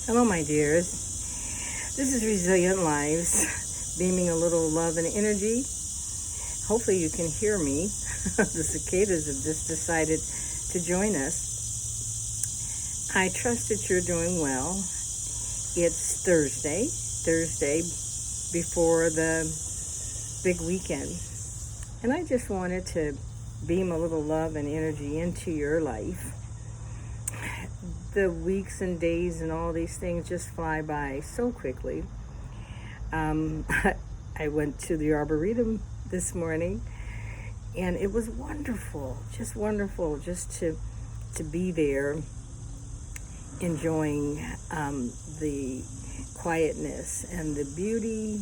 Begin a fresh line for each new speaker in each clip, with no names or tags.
Hello, my dears. This is Resilient Lives, beaming a little love and energy. Hopefully, you can hear me. The cicadas have just decided to join us. I trust that you're doing well. It's Thursday before the big weekend. And I just wanted to beam a little love and energy into your life. The weeks and days and all these things just fly by so quickly. I went to the Arboretum this morning, and it was wonderful, just to be there, enjoying the quietness and the beauty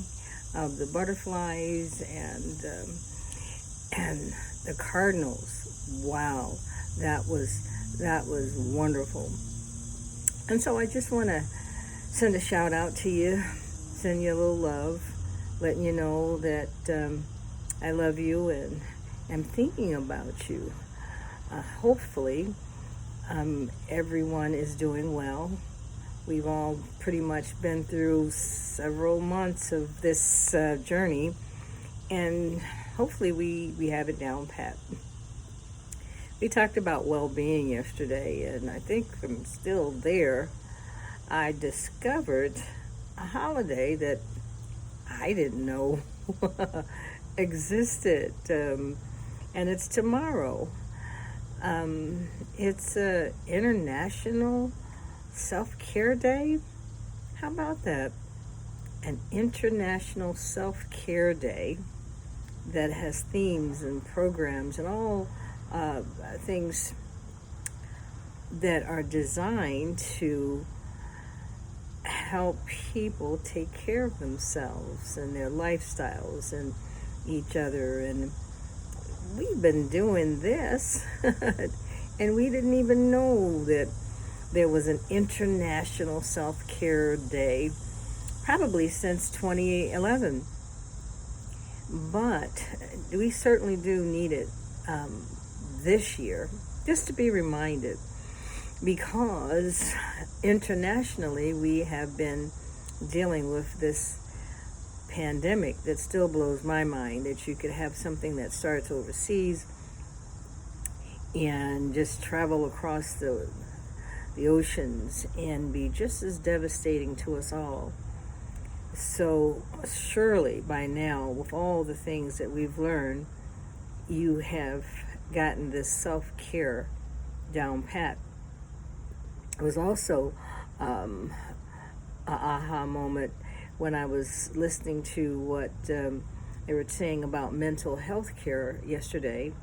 of the butterflies and the cardinals. Wow, that was wonderful. And so I just want to send a shout out to you, send you a little love, letting you know that I love you and am thinking about you. Hopefully, everyone is doing well. We've all pretty much been through several months of this journey, and hopefully we have it down pat. We talked about well-being yesterday, and I think I'm still there. I discovered a holiday that I didn't know existed, and it's tomorrow. It's a International Self-Care Day. How about that? An International Self-Care Day that has themes and programs and all things that are designed to help people take care of themselves and their lifestyles and each other. And we've been doing this and we didn't even know that there was an International Self-Care Day probably since 2011. But we certainly do need it this year, just to be reminded, because internationally we have been dealing with this pandemic that still blows my mind, that you could have something that starts overseas and just travel across the oceans and be just as devastating to us all. So surely by now, with all the things that we've learned, you have gotten this self-care down pat. It was also a aha moment when I was listening to what they were saying about mental health care yesterday,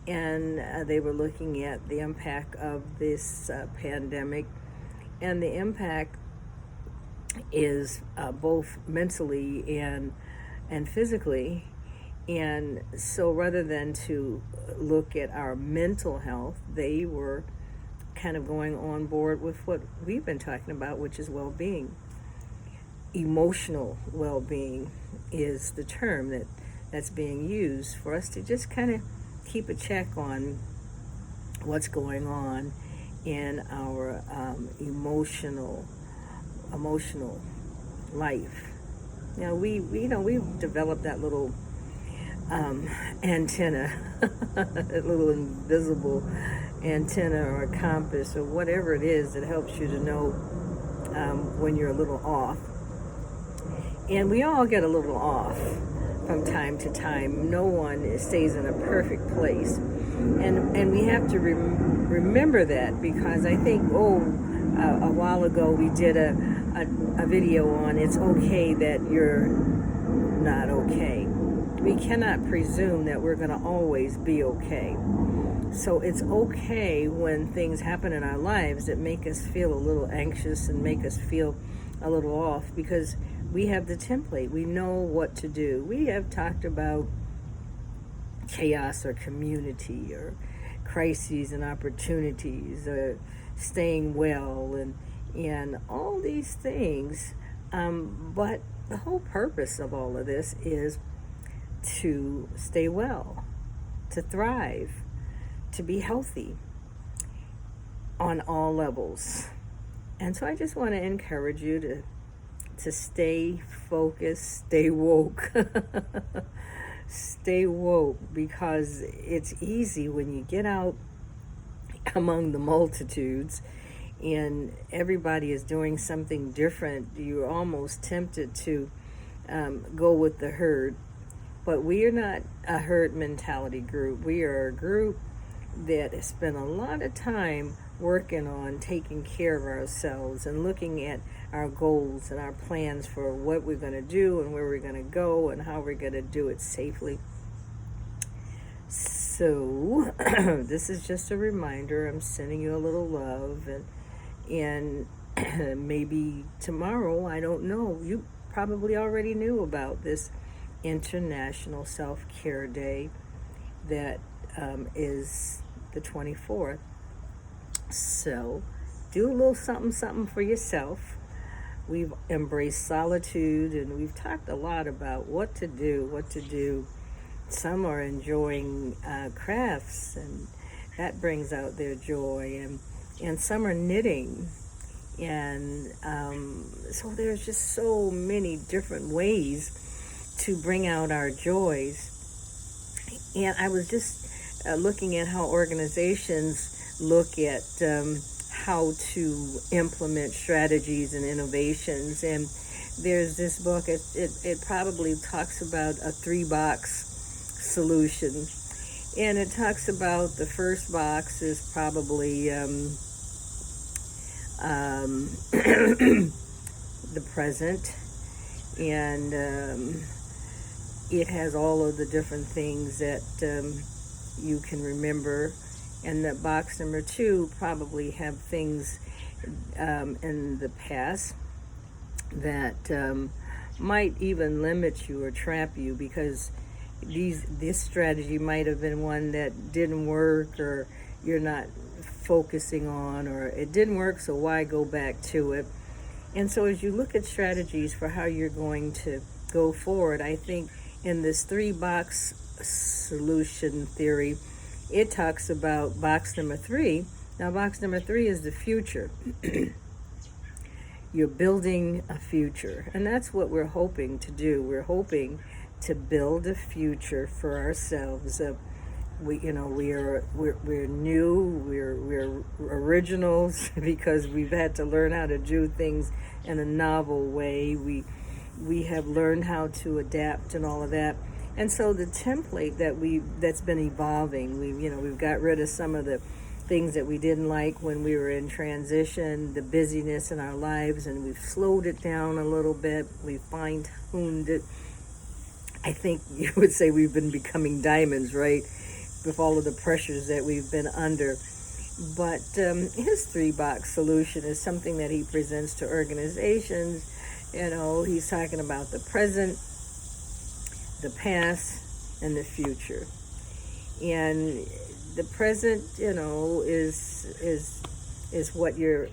and they were looking at the impact of this pandemic, and the impact is both mentally and physically. And so rather than to look at our mental health, they were kind of going on board with what we've been talking about, which is well-being. Emotional well-being is the term that's being used for us to just kind of keep a check on what's going on in our emotional life. Now we've developed that little antenna, that little invisible antenna or compass or whatever it is that helps you to know when you're a little off. And we all get a little off from time to time. No one stays in a perfect place. And we have to remember that, because I think, a while ago we did a video on it's okay that you're not okay. We cannot presume that we're going to always be okay. So it's okay when things happen in our lives that make us feel a little anxious and make us feel a little off, because we have the template. We know what to do. We have talked about chaos or community or crises and opportunities or staying well and all these things. But the whole purpose of all of this is to stay well, to thrive, to be healthy on all levels. And so I just want to encourage you to stay focused, stay woke. Stay woke, because it's easy when you get out among the multitudes and everybody is doing something different. You're almost tempted to go with the herd. But we are not a herd mentality group. We are a group that has spent a lot of time working on taking care of ourselves and looking at our goals and our plans for what we're going to do and where we're going to go and how we're going to do it safely. So this is just a reminder. I'm sending you a little love, and maybe tomorrow, I don't know, you probably already knew about this International Self-Care Day that is the 24th. So do a little something for yourself. We've embraced solitude, and we've talked a lot about what to do. Some are enjoying crafts, and that brings out their joy, and some are knitting. And so there's just so many different ways to bring out our joys. And I was just looking at how organizations look at how to implement strategies and innovations. And there's this book, it probably talks about a 3-box solution. And it talks about the first box is probably the present, and it has all of the different things that you can remember. And the box number 2 probably have things in the past that might even limit you or trap you, because this strategy might have been one that didn't work, or you're not focusing on, or it didn't work, so why go back to it? And so as you look at strategies for how you're going to go forward, I think in this 3-box solution theory, it talks about box number 3. Now, box number 3 is the future. You're building a future, and that's what we're hoping to do. We're hoping to build a future for ourselves. We're new. We're originals because we've had to learn how to do things in a novel way. We have learned how to adapt and all of that. And so the template that's been evolving, we've got rid of some of the things that we didn't like when we were in transition, the busyness in our lives, and we've slowed it down a little bit. We've fine-tuned it. I think you would say we've been becoming diamonds, right? With all of the pressures that we've been under. But his 3-box solution is something that he presents to organizations. He's talking about the present, the past, and the future. And the present, is what you're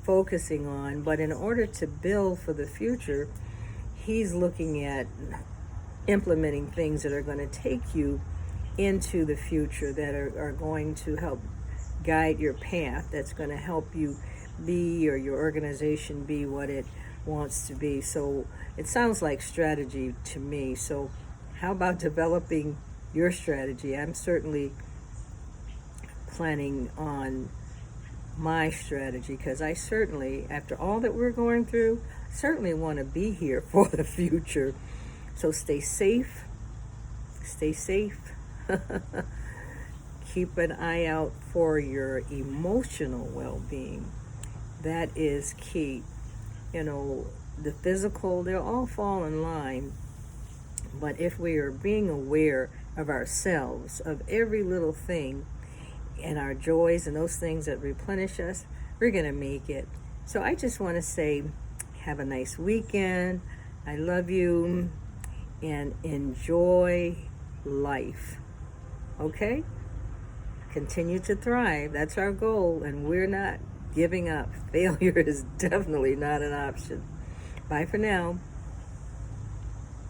focusing on. But in order to build for the future, he's looking at implementing things that are going to take you into the future, that are going to help guide your path, that's going to help you be, or your organization be, what it wants to be. So it sounds like strategy to me. So how about developing your strategy? I'm certainly planning on my strategy, because I certainly, after all that we're going through, certainly want to be here for the future. So stay safe. Keep an eye out for your emotional well-being. That is key. The physical, they'll all fall in line. But if we are being aware of ourselves, of every little thing, and our joys and those things that replenish us, we're going to make it. So I just want to say, have a nice weekend. I love you, and enjoy life. Okay? Continue to thrive. That's our goal, and we're not giving up. Failure is definitely not an option. Bye for now.